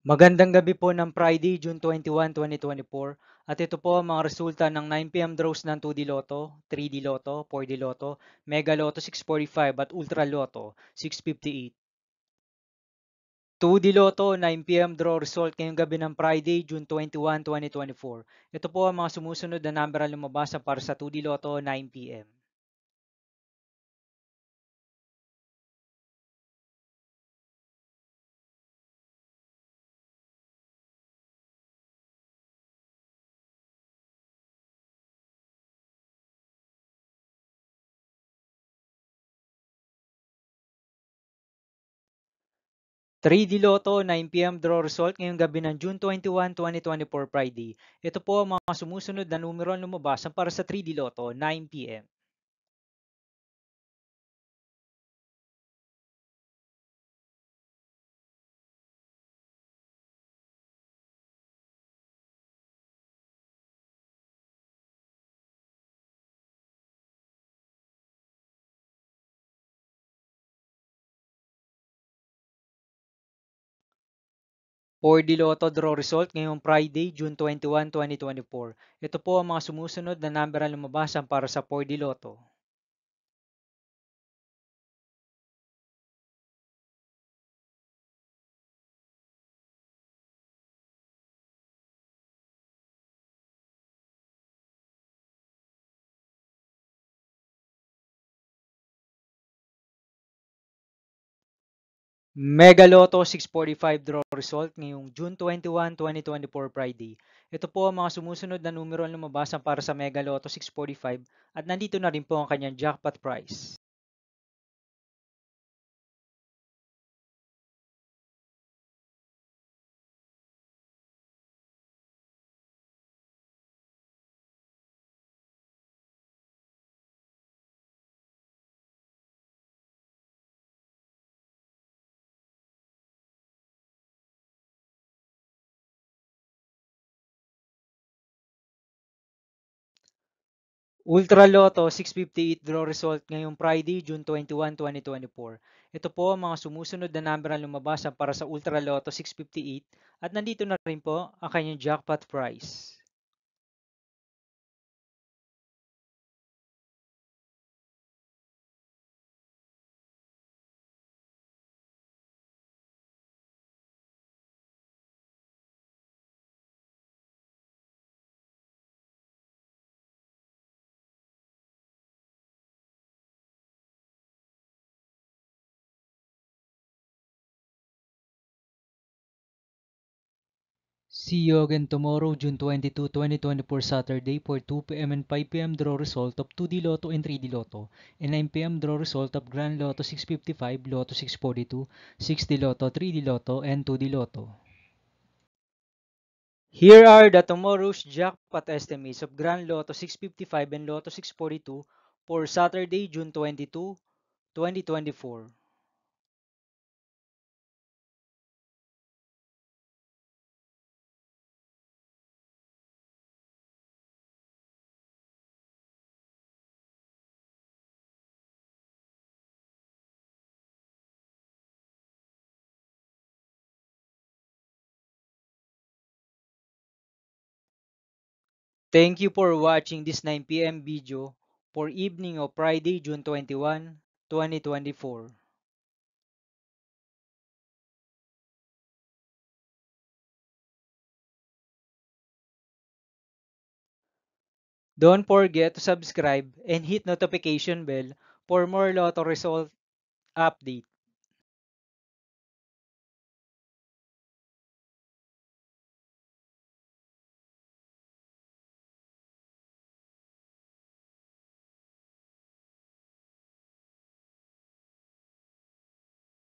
Magandang gabi po ng Friday, June 21, 2024. At ito po ang mga resulta ng 9 p.m. draws ng 2D Lotto, 3D Lotto, 4D Lotto, Mega Lotto 645 at Ultra Lotto 658. 2D Lotto 9 p.m. draw result ngayong gabi ng Friday, June 21, 2024. Ito po ang mga sumusunod na number na lumabas para sa 2D Lotto 9 p.m. 3D Lotto 9 p.m. draw result ngayong gabi ng June 21, 2024 Friday. Ito po ang mga sumusunod na numero ang lumabas para sa 3D Lotto 9 p.m. 4D Lotto draw result ngayong Friday, June 21, 2024. Ito po ang mga sumusunod na number na lumabas para sa 4D Lotto. 'Mega Lotto 645 draw result ngayong June 21, 2024 Friday. Ito po ang mga sumusunod na numero ang lumabas para sa Mega Lotto 645 at nandito na rin po ang kanyang jackpot prize. Ultra Lotto 658 draw result ngayong Friday, June 21, 2024. Ito po ang mga sumusunod na number na lumabas para sa Ultra Lotto 658 at nandito na rin po ang kanyang jackpot prize. See you again tomorrow, June 22, 2024 Saturday for 2 p.m. and 5 p.m. draw result of 2D Lotto and 3D Lotto and 9 p.m. draw result of Grand Lotto 655, Lotto 642, 6D Lotto, 3D Lotto, and 2D Lotto. Here are the tomorrow's jackpot estimates of Grand Lotto 655 and Lotto 642 for Saturday, June 22, 2024. Thank you for watching this 9 p.m. video for evening of Friday, June 21, 2024. Don't forget to subscribe and hit notification bell for more Lotto result update.